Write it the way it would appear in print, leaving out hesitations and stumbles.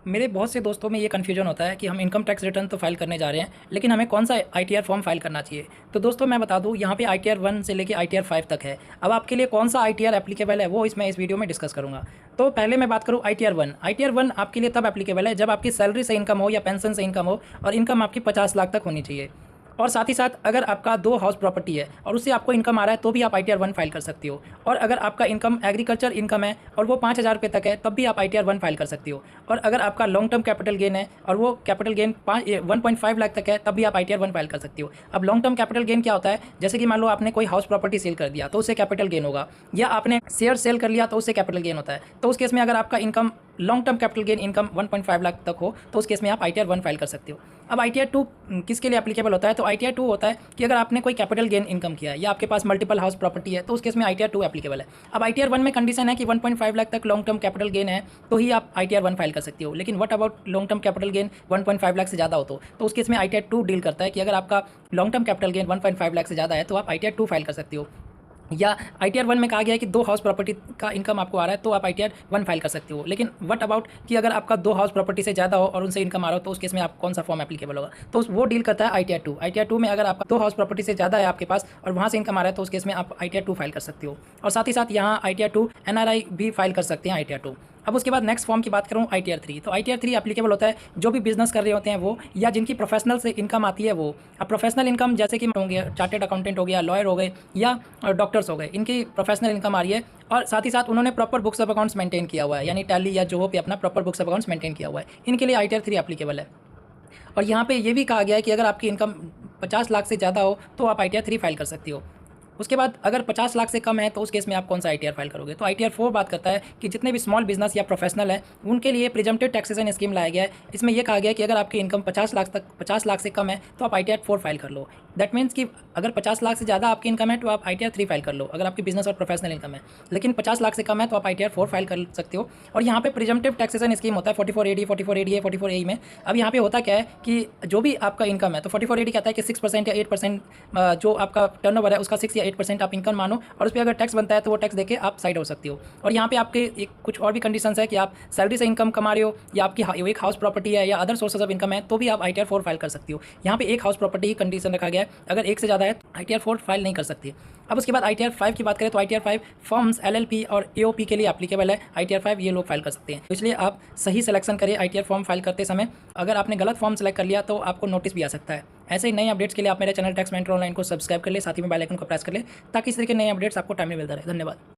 मेरे बहुत से दोस्तों में ये कन्फ्यूजन होता है कि हम इनकम टैक्स रिटर्न तो फाइल करने जा रहे हैं, लेकिन हमें कौन सा आईटीआर फॉर्म फाइल करना चाहिए। तो दोस्तों मैं बता दूं, यहाँ पे आईटीआर 1 से लेके आईटीआर 5 तक है। अब आपके लिए कौन सा आईटीआर एप्लीकेबल है वो मैं इस वीडियो में डिस्कस करूँगा। तो पहले मैं बात करूँ आईटीआर 1। आईटीआर 1 आपके लिए तब एप्लीकेबल है जब आपकी सैलरी से इनकम हो या पेंशन से इनकम हो और इनकम आपकी 50 लाख तक होनी चाहिए। और साथ ही साथ अगर आपका 2 हाउस प्रॉपर्टी है और उससे आपको इनकम आ रहा है तो भी आप आईटीआर 1 फाइल कर सकते हो। और अगर आपका इनकम एग्रीकल्चर इनकम है और वो 5,000 रुपये तक है तब भी आप आईटीआर 1 फाइल कर सकते हो। और अगर आपका लॉन्ग टर्म कैपिटल गेन है और वो कैपिटल गेन 1.5 लाख तक है तब भी आप आईटीआर 1 फाइल कर सकते हो। अब लॉन्ग टर्म कैपिटल गेन क्या होता है, जैसे कि मान लो आपने कोई हाउस प्रॉपर्टी सेल कर दिया तो उससे कैपिटल गेन होगा, या आपने शेयर सेल कर लिया तो उससे कैपिटल गेन होता है। तो उस केस में अगर आपका income long term capital gain income 1.5 lakh तक हो तो उस केस में आप आईटीआर 1 फाइल कर सकते हो। अब आईटीआर 2 किसके लिए एप्लीकेबल होता है, तो आईटीआर 2 होता है कि अगर आपने कोई कैपिटल गेन इनकम किया है या आपके पास मल्टीपल हाउस प्रॉपर्टी है तो उस केस में आईटीआर 2 एप्लीकेबल है। अब आईटीआर 1 में कंडीशन है कि 1.5 लाख तक लॉन्ग टर्म कैपिटल गेन है तो ही आप आईटीआर 1 फाइल कर सकते हो। लेकिन what about long term capital gain 1.5 lakh से ज़्यादा हो तो उस केस में आईटीआर 2 डील करता है कि अगर आपका long term capital gain 1.5 lakh से ज़्यादा है तो आप आईटीआर 2 फाइल कर सकते हो। या आईटीआर 1 में कहा गया है कि 2 हाउस प्रॉपर्टी का इनकम आपको आ रहा है तो आप आईटीआर 1 फाइल कर सकते हो। लेकिन व्हाट अबाउट कि अगर आपका 2 हाउस प्रॉपर्टी से ज़्यादा हो और उनसे इनकम आ रहा हो तो उस केस में आप कौन सा फॉर्म एप्लीकेबल होगा, तो वो डील करता है आईटीआर 2। आईटीआर 2 में अगर आपका 2 हाउस प्रॉपर्टी से ज़्यादा है आपके पास और वहाँ से इनकम आ रहा है तो उस केस में आप आईटीआर 2 फाइल कर सकते हो। और साथ ही साथ यहाँ आईटीआर 2 एनआरआई भी फाइल कर सकते हैं आईटीआर 2। अब उसके बाद नेक्स्ट फॉर्म की बात करूँ आईटीआर 3, तो आईटीआर 3 एप्लीकेबल होता है जो भी बिजनेस कर रहे होते हैं वो, या जिनकी प्रोफेशनल से इनकम आती है वो। अब प्रोफेशनल इनकम जैसे कि होंगे चार्टेड अकाउंटेंट हो गया, लॉयर हो गए या डॉक्टर्स हो गए, इनकी प्रोफेशनल इनकम आ रही है और साथ ही साथ उन्होंने proper books of accounts maintain किया हुआ है, यानी टैली या जो पे अपना proper books of accounts maintain किया हुआ है, इनके लिए आईटीआर 3 एप्लीकेबल है। और यहाँ पे ये भी कहा गया है कि अगर आपकी इनकम 50 लाख से ज़्यादा हो तो आप आईटीआर 3 फाइल कर सकती हो। उसके बाद अगर 50 लाख से कम है तो उस केस में आप कौन सा आईटीआर फाइल करोगे, तो आईटीआर 4 बात करता है कि जितने भी स्मॉल बिजनेस या प्रोफेशनल है उनके लिए प्रिजम्प्टिव टैक्सेशन स्कीम लाया गया है। इसमें यह कहा गया है कि अगर आपकी इनकम 50 लाख से कम है तो आप आईटीआर 4 फाइल कर लो। दैट मीन्स कि अगर 50 लाख से ज़्यादा आपकी इनकम है तो आप आईटीआर 3 फाइल कर लो अगर आपकी बिजनेस और प्रोफेशनल इनकम है, लेकिन 50 लाख से कम है तो आप आईटीआर 4 फाइल कर सकते हो। और यहाँ पे प्रिजम्प्टिव टैक्सेशन स्कीम होता है 44AD, 44ADA, 44AE में। अब यहाँ पे होता क्या है कि जो भी आपका इनकम है तो 44AD कहता है कि 6% या 8% जो आपका टर्नओवर है उसका 6 या 8% आप इनकम मानो और उस पर अगर टैक्स बनता है तो वो टैक्स देके आप साइड हो सकती हो। और यहाँ पे आपके एक कुछ और भी कंडीशंस है कि आप सैलरी से इनकम कमा रहे हो या आपकी एक हाउस प्रॉपर्टी है या अदर सोर्सेज ऑफ इनकम है तो भी आप आईटीआर 4 फाइल कर सकती हो। यहाँ पे एक हाउस प्रॉपर्टी ही कंडीशन रखा गया है, अगर एक से ज़्यादा है आईटीआर 4 फाइल नहीं कर सकती। अब उसके बाद आईटीआर 5 की बात करें तो आईटीआर 5 फर्म्स, एलएलपी और एओपी के लिए एप्लीकेबल है। आईटीआर 5 ये लोग फाइल कर सकते हैं, तो इसलिए आप सही सिलेक्शन करें आईटीआर फॉर्म फाइल करते समय। अगर आपने गलत फॉर्म सेलेक्ट कर लिया तो आपको नोटिस भी आ सकता है। ऐसे ही नए अपडेट्स के लिए आप मेरे चैनल टैक्स मेंटर ऑनलाइन को सब्सक्राइब कर ले, साथ ही में बेल आइकन को प्रेस कर ले ताकि इस तरह के नए अपडेट्स आपको टाइम में मिलता रहे। धन्यवाद।